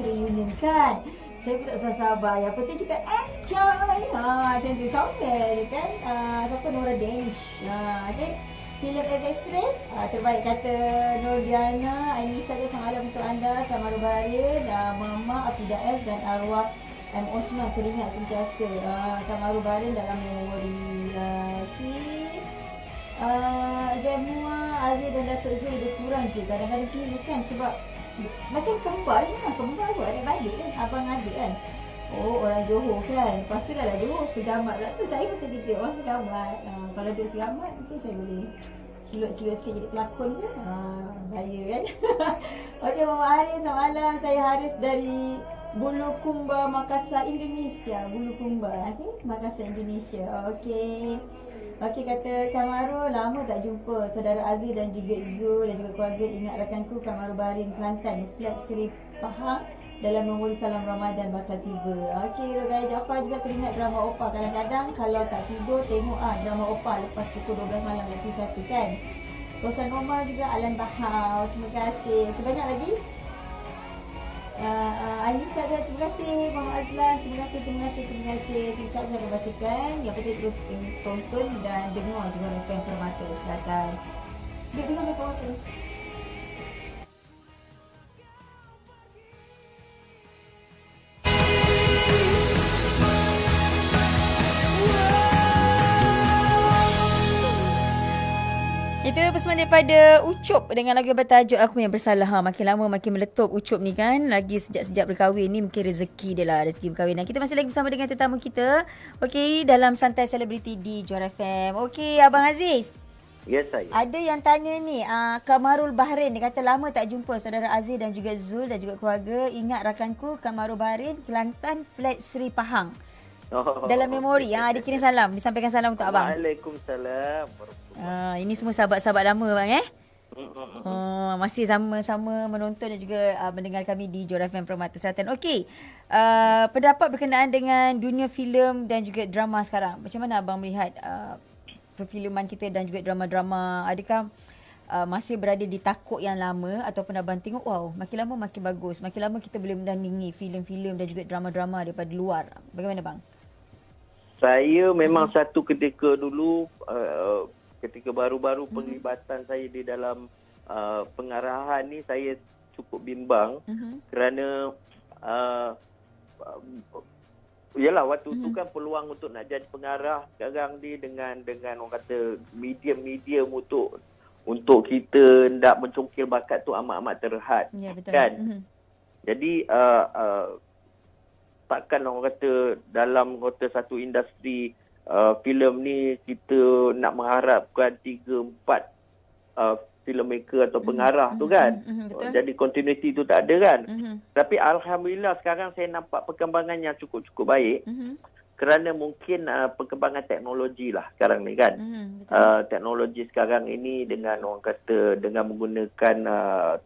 reunion kan. Saya pun tak sabar. Yang penting kita enjoy. Macam tu comel dia kan. Siapa Nora Danish. Okey. Filem X-Ray terbaik kata Nurdiana. Ini saja semalam untuk anda, Kamaru Baharin, Mama Afidah S dan arwah M. Osman teringat sentiasa. Kamaru Baharin dalam memori. Zanua, Aziz dan Datuk Zul lebih kurang je. Kadang-kadang kira kan sebab macam kembar je lah. Kembar tu adik-adik kan. Abang adik kan. Oh, orang Johor kan. Lepas tu dah Johor Segamat pula tu. Saya pun terkejut orang Segamat. Kalau duduk Segamat mungkin saya boleh ciluk-ciluk sikit jadi pelakon je. Gaya kan. Okey, Mama Haris, selamat malam. Saya Haris dari Bulukumba, Makassar, Indonesia. Bulukumba, okey, Makassar, Indonesia. Okey. Okey, kata Kamaru, lama tak jumpa saudara Aziz dan juga Zul dan juga keluarga. Ingat rakanku Kamaru Baharin, Kelantan, Flat Seri Pahang dalam memori salam Ramadan bakal tiba. Okey, Rogaya Jaafar juga teringat drama Opa. Kadang-kadang kalau tak tidur tengok drama Opa lepas pukul 12 malam waktu 1 kan. Rosan Omar juga Alan Bahar. Terima kasih. Banyak lagi. Anissa juga terima kasih. Muhammad Azlan terima kasih. Saya akan bacakan. Yang penting terus tonton dan dengar juga FM Permata. Silakan. Dengar FM Permata. Itu pesan daripada Ucup dengan lagu bertajuk Aku Yang Bersalah. Makin lama makin meletup Ucup ni kan. Lagi sejak berkahwin ni mungkin rezeki dia lah. Rezeki berkahwin. Dan kita masih lagi bersama dengan tetamu kita. Okey, dalam Santai Selebriti di Juara FM. Okey, Abang Aziz. Ya, saya. Ada yang tanya ni, Kamarul Bahrain. Dia kata lama tak jumpa saudara Aziz dan juga Zul dan juga keluarga. Ingat rakanku Kamarul Bahrain, Kelantan, Flat Seri Pahang. Dalam memori. Dia kirim salam. Disampaikan salam untuk abang. Waalaikumsalam. Ini semua sahabat-sahabat lama bang masih sama-sama menonton dan juga mendengar kami di Juara FM Permata Selatan. Okey. Pendapat berkenaan dengan dunia filem dan juga drama sekarang. Macam mana abang melihat perfilman kita dan juga drama-drama? Adakah masih berada di takuk yang lama ataupun abang tengok wow makin lama makin bagus, makin lama kita boleh menandingi filem-filem dan juga drama-drama daripada luar? Bagaimana bang? Saya memang satu ketika dulu ketika baru-baru penglibatan saya di dalam pengarahan ni, saya cukup bimbang kerana yalah waktu tu kan peluang untuk nak jadi pengarah sekarang ni dengan orang kata medium untuk kita nak mencongkil bakat tu amat-amat terhad. Ya, betul. Kan? Jadi takkan orang kata dalam satu industri filem ni kita nak mengharapkan 3-4 filmmaker atau pengarah tu kan. Jadi continuity tu tak ada kan. Tapi alhamdulillah sekarang saya nampak perkembangan yang cukup baik. Kerana mungkin perkembangan teknologi lah sekarang ni kan. Teknologi sekarang ini dengan orang kata dengan menggunakan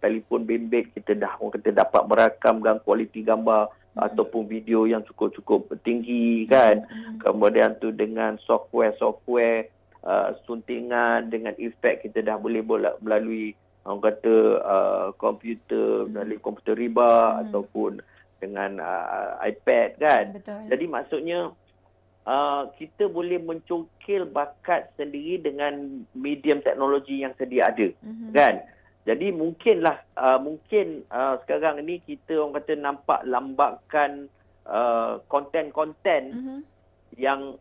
telefon bimbit kita dah orang kata dapat merakamkan kualiti gambar ataupun video yang cukup tinggi kan. Kemudian tu dengan software suntingan dengan efek kita dah boleh melalui orang kata komputer, melalui komputer riba ataupun dengan iPad kan. Betul. Jadi maksudnya kita boleh mencongkil bakat sendiri dengan medium teknologi yang sedia ada kan. Jadi mungkin sekarang ni kita orang kata nampak lambakan konten-konten yang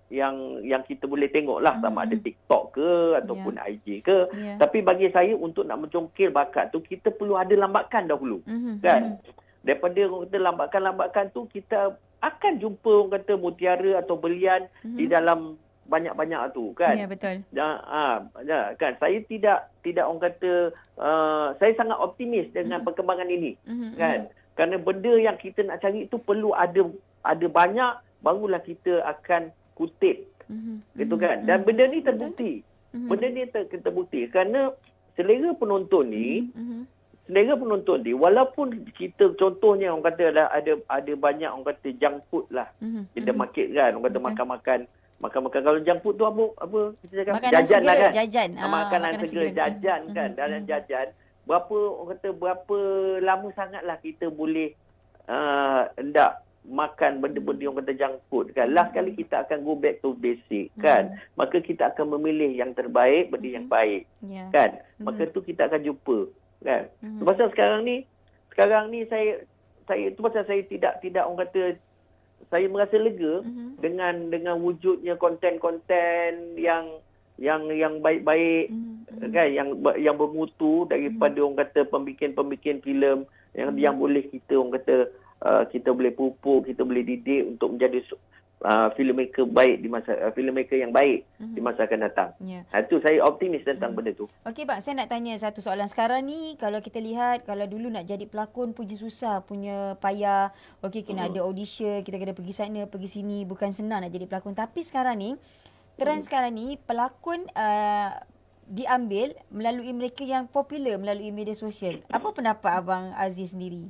kita boleh tengok lah, sama ada TikTok ke ataupun IG ke. Tapi bagi saya, untuk nak mencongkil bakat tu, kita perlu ada lambakan dahulu. Kan? Daripada orang kata lambakan-lambakan tu, kita akan jumpa orang kata mutiara atau belian di dalam banyak-banyak tu, kan. Ya, betul. Kan, saya tidak orang kata, saya sangat optimis dengan perkembangan ini, kan. Kerana benda yang kita nak cari tu perlu ada banyak, barulah kita akan kutip, gitu kan. Dan benda ni terbukti. Benda ni terbukti kerana selera penonton ni, walaupun kita contohnya orang kata ada banyak orang kata junk food lah in the market, kan. Orang kata makan-makan. Kalau junk food tu apa kita cakap, makanan jajan lah, kan. Jajan. Makanan segera, jajan, kan. Dalam jajan, berapa lama sangatlah kita boleh hendak makan benda-benda yang kata junk food, kan. Last kali kita akan go back to basic, kan. Maka kita akan memilih yang terbaik, benda yang baik, kan. Maka tu kita akan jumpa, kan. Pasal sekarang ni saya tu pasal saya tidak orang kata, saya merasa lega dengan wujudnya konten-konten yang baik-baik, kan, yang bermutu daripada orang kata pembikin filem yang boleh kita orang kata kita boleh pupuk, kita boleh didik untuk menjadi filmmaker baik filmmaker yang baik di masa akan datang. Itu saya optimis tentang benda tu. Okey bang, saya nak tanya satu soalan. Sekarang ni kalau kita lihat, kalau dulu nak jadi pelakon punya susah, punya payah. Okey, kena ada audition, kita kena pergi sana, pergi sini, bukan senang nak jadi pelakon. Tapi sekarang ni, trend sekarang ni pelakon diambil melalui mereka yang popular melalui media sosial. Apa pendapat abang Aziz sendiri?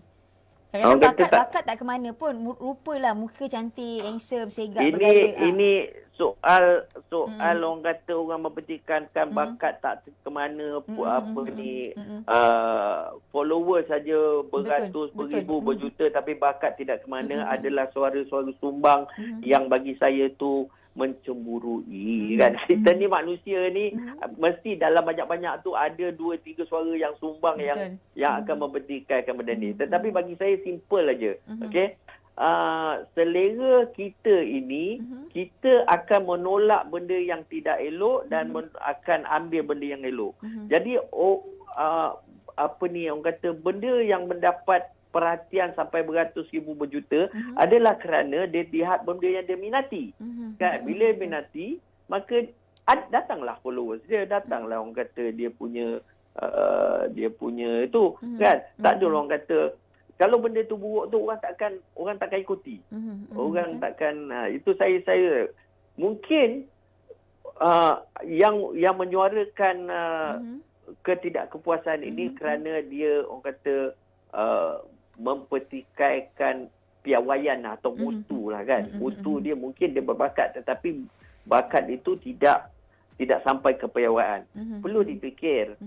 Kadang-kadang bakat tak ke mana pun, rupalah muka cantik, handsome, segak, bergaya. Ini soal orang kata orang mempertikaikan bakat tak ke mana, followers saja beratus, beribu, berjuta, tapi bakat tidak ke mana, adalah suara-suara sumbang yang bagi saya tu mencemburui, kan. Kita ni manusia ni mesti dalam banyak-banyak tu ada 2-3 suara yang sumbang yang akan mempertikaikan benda ni. Tetapi bagi saya simple aja. Okey. Selera kita ini, kita akan menolak benda yang tidak elok dan akan ambil benda yang elok. Jadi orang kata benda yang mendapat perhatian sampai beratus ribu, berjuta adalah kerana dia lihat benda yang dia minati. Kan? Bila minati, maka datanglah followers dia, datanglah orang kata dia punya itu, kan. Tak ada orang kata kalau benda tu buruk tu orang takkan ikuti. Orang takkan, itu saya mungkin yang menyuarakan ketidakkepuasan ini kerana dia orang kata mempertikaikan piawaian atau mutu lah, kan. Mutu dia mungkin dia berbakat, tetapi bakat itu tidak sampai ke piawaian. Perlu dipikir.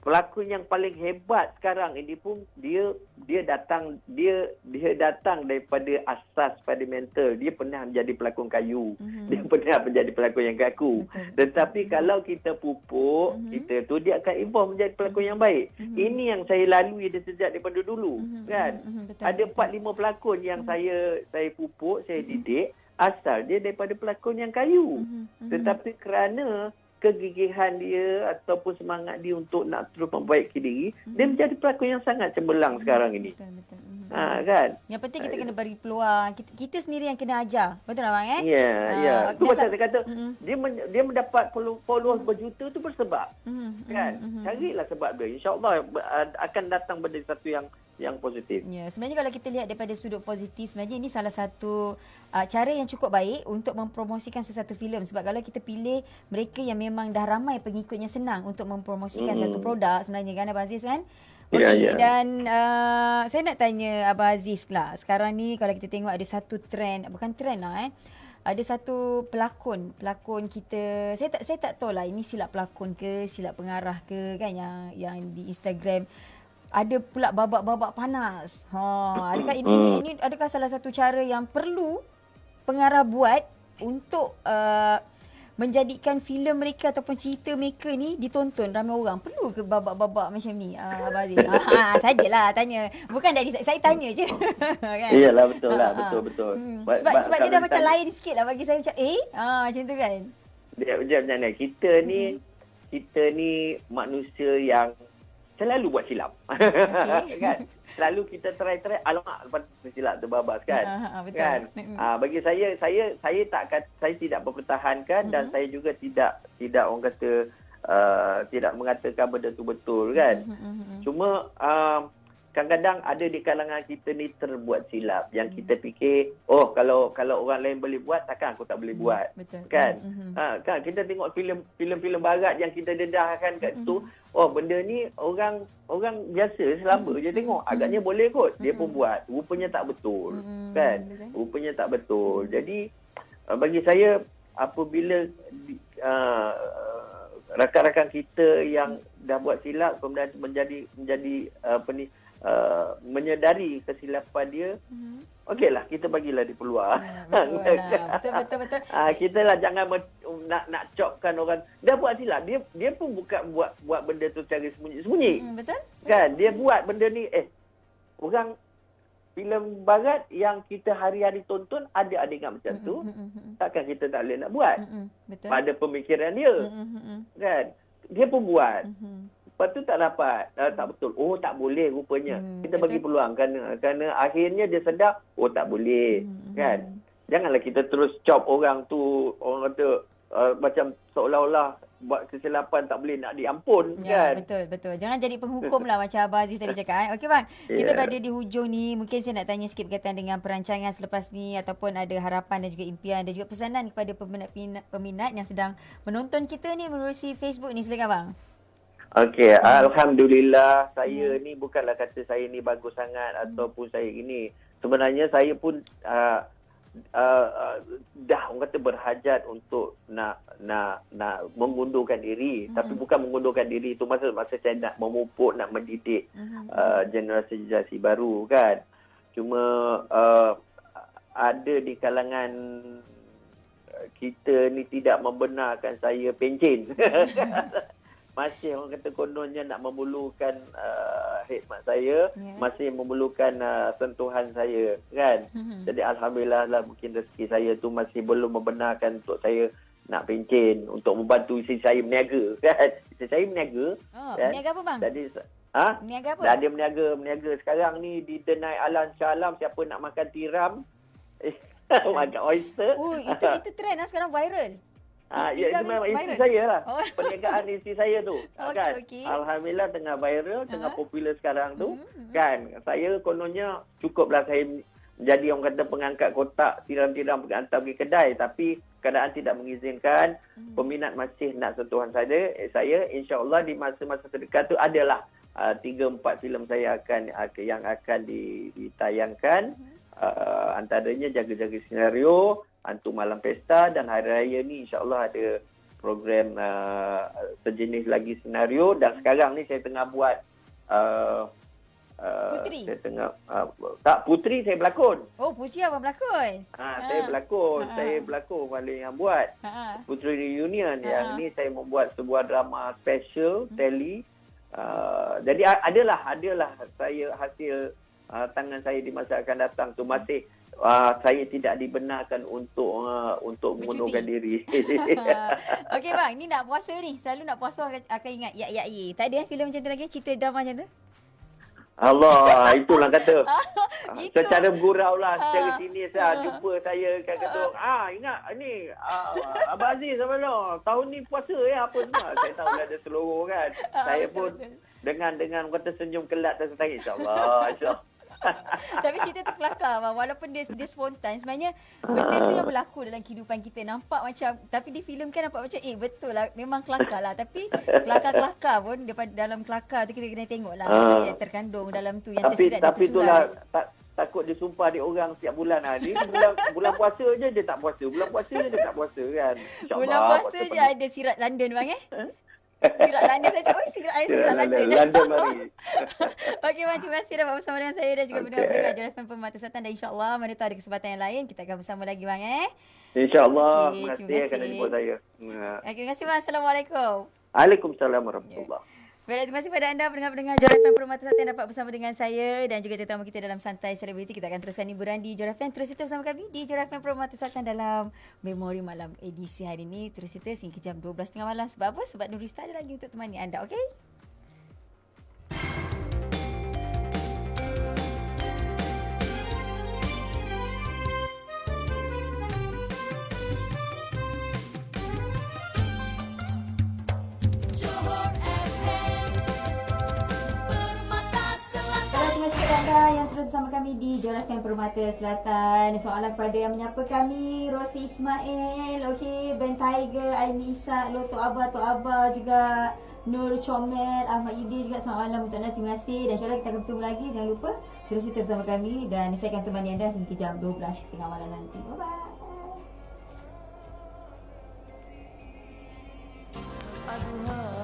Pelakon yang paling hebat sekarang ini pun dia datang daripada asas fundamental. Dia pernah menjadi pelakon kayu. Dia pernah menjadi pelakon yang kaku. Tetapi kalau kita pupuk, kita tu dia akan evolve menjadi pelakon yang baik. Ini yang saya lalui sejak daripada dulu, kan. Ada 4-5 pelakon yang saya pupuk, saya didik, asal dia daripada pelakon yang kayu. Tetapi kerana kegigihan dia ataupun semangat dia untuk nak terus membaikkan diri, dia menjadi pelakon yang sangat cemerlang sekarang ini. Betul. Kan? Yang penting kita kena beri peluang. Kita sendiri yang kena ajar. Betul tak bang? Ya. Itu pasal saya kata dia mendapat followers berjuta tu bersebab. Kan? Carilah sebab dia. InsyaAllah akan datang benda satu yang positif. Ya, sebenarnya kalau kita lihat daripada sudut positif, sebenarnya ini salah satu cara yang cukup baik untuk mempromosikan sesuatu filem. Sebab kalau kita pilih mereka yang memang dah ramai pengikutnya, senang untuk mempromosikan satu produk sebenarnya, kan Abang Aziz, kan? Okey, dan saya nak tanya Abang Aziz lah. Sekarang ni kalau kita tengok ada satu trend, bukan trend lah ada satu pelakon kita, saya tak tahu lah ini silap pelakon ke, silap pengarah ke, kan, yang di Instagram ada pula babak-babak panas. Adakah ini adakah salah satu cara yang perlu pengarah buat untuk menjadikan filem mereka ataupun cerita mereka ni ditonton ramai orang? Perlu ke babak-babak macam ni, Abang Aziz? Sajalah tanya. Bukan dari saya tanya je. Kan? Iyalah, betul lah. Betul. Sebab dia dah macam lain sikit lah bagi saya, macam macam tu kan. Dia macam mana? Kita ni manusia yang selalu buat silap. Okay. Kan? Selalu kita try, alamak, lepas tu silap terbabas kan. Betul. Kan? Bagi saya tidak mempertahankan dan saya juga tidak orang kata tidak mengatakan benda tu betul kan. Cuma kadang-kadang ada di kalangan kita ni terbuat silap yang kita fikir, kalau orang lain boleh buat, takkan aku tak boleh buat. Betul. Kan? Kan kita tengok filem-filem barat yang kita dedahkan kat situ, benda ni orang biasa selamba je tengok, agaknya boleh kot, dia pun buat. Rupanya tak betul. Kan? Rupanya tak betul. Jadi bagi saya, apabila rakan-rakan kita yang dah buat silap kemudian menjadi menyedari kesilapan dia, okeylah, kita bagilah dia peluang. Betul. Kita lah jangan nak copkan orang dah buat silap, dia pun bukan buat benda tu secara sembunyi-sembunyi. Betul. Kan, dia buat benda ni, orang filem barat yang kita hari-hari tonton ada adegan macam tu, takkan kita tak boleh nak buat. Betul. Pada pemikiran dia. Kan, dia pun buat. Lepas tu tak dapat, tak betul. Tak boleh rupanya. Kita bagi peluang kerana akhirnya dia sedar, tak boleh. Kan? Janganlah kita terus cop orang tu, orang kata macam seolah-olah buat kesilapan tak boleh nak diampun. Ya, kan? Betul. Jangan jadi penghukum lah macam Abang Aziz tadi cakap. Okey bang, kita berada di hujung ni. Mungkin saya nak tanya sikit berkaitan dengan perancangan selepas ni, ataupun ada harapan dan juga impian dan juga pesanan kepada peminat yang sedang menonton kita ni menerusi Facebook ni. Silakan bang. Okey, alhamdulillah, saya ni bukanlah kata saya ni bagus sangat ataupun saya ini. Sebenarnya saya pun dah orang kata berhajat untuk nak mengundurkan diri, tapi bukan mengundurkan diri itu masa saya nak memupuk, nak mendidik generasi baru kan. Cuma ada di kalangan kita ni tidak membenarkan saya pencen. Masih orang kata kononnya nak memerlukan khidmat saya, masih memerlukan sentuhan saya kan. Jadi alhamdulillah lah, mungkin rezeki saya tu masih belum membenarkan untuk saya nak pencen, untuk membantu isteri saya berniaga kan. Isteri saya berniaga. Kan? Berniaga apa bang? Jadi Berniaga apa? Dah dia berniaga sekarang ni di Denai Alam Shah Alam, siapa nak makan tiram makan oyster. Itu trend lah sekarang, viral. Ya, memang isteri saya lah. Perniagaan isteri saya tu. Kan? Okay. Alhamdulillah tengah viral, tengah popular sekarang tu. Kan? Saya kononnya cukuplah saya jadi orang kata pengangkat kotak, tiram-tiram hantar pergi kedai. Tapi keadaan tidak mengizinkan. Peminat masih nak sentuhan saya. InsyaAllah di masa-masa terdekat tu adalah 3-4 filem saya yang akan ditayangkan. Antaranya Jaga-Jaga Senario, Hantu Malam Pesta, dan hari raya ni insyaAllah ada program sejenis lagi senario. Dan sekarang ni saya tengah buat Putri? Saya tengah Putri saya berlakon. Putri abang berlakon? Saya berlakon. Saya berlakon paling yang buat Putri Reunion. Yang ni saya membuat sebuah drama special tele. Jadi adalah saya hasil tangan saya di masa akan datang tu. Masih saya tidak dibenarkan untuk mengundurkan diri. Okey bang, ni nak puasa ni. Selalu nak puasa akan ingat ya. Tak ada filem macam tu lagi, cerita drama macam tu? Allah, itulah kata. Secara bergurau lah, secara sini saya jumpa saya kan kata, ingat ni Abang Aziz apa no? Tahun ni puasa apa semua. Saya tahu ada seluruh kan. Saya pun dengan kata senyum kelak dan saya insya-Allah. Tapi cerita tu kelakar bang. Walaupun dia spontan, sebenarnya benda tu yang berlaku dalam kehidupan kita. Nampak macam, tapi di filem kan nampak macam betul lah, memang kelakar lah. Tapi kelakar-kelakar pun daripada dalam kelakar tu kita kena tengok lah yang terkandung dalam tu, yang tersirat dan tersurat. Tapi itulah takut dia sumpah dia orang setiap bulan ni bulan puasa je dia tak puasa. Bulan puasa je dia tak puasa kan. Bulan puasa je ada sirat London bang Sirat London. Saya cakap, sirat London. London mari. Okey, terima kasih dah bersama dengan saya dan juga pendengar Jora FM Permata Selatan. Dan insyaAllah mana tahu ada kesempatan yang lain kita akan bersama lagi bang InsyaAllah. Okey, Terima terima kasih kasih. kerana jemput saya. Okey, terima kasih bang. Assalamualaikum. Waalaikumsalam warahmatullahi. Baik, terima kasih pada anda pendengar-pendengar Jora FM Permata Selatan yang dapat bersama dengan saya dan juga tetamu kita dalam Santai Selebriti. Kita akan teruskan hiburan di Jora FM. Terus kita bersama kami di Jora FM Permata Selatan dalam Memori Malam edisi hari ini. Terus kita sehingga jam 12.30 malam. Sebab apa? Sebab Nurista ada lagi untuk temani anda. Okey? Johor FM Permata Selatan. Terima kasih kepada anda yang terus bersama kami di Jora FM Permata Selatan. Soalan kepada yang menyapa kami, Rosli Ismail, okey, Ben Tiger, Aini Isak, Loto Abah, Tok Abah, juga Nur Comel, Ahmad Yudi juga selamat malam untuk anda. Terima kasih dan insyaAllah kita akan bertemu lagi. Jangan lupa terus kita bersama kami dan saya akan temani anda sehingga jam 12.30 malam nanti. Bye-bye. Aduhai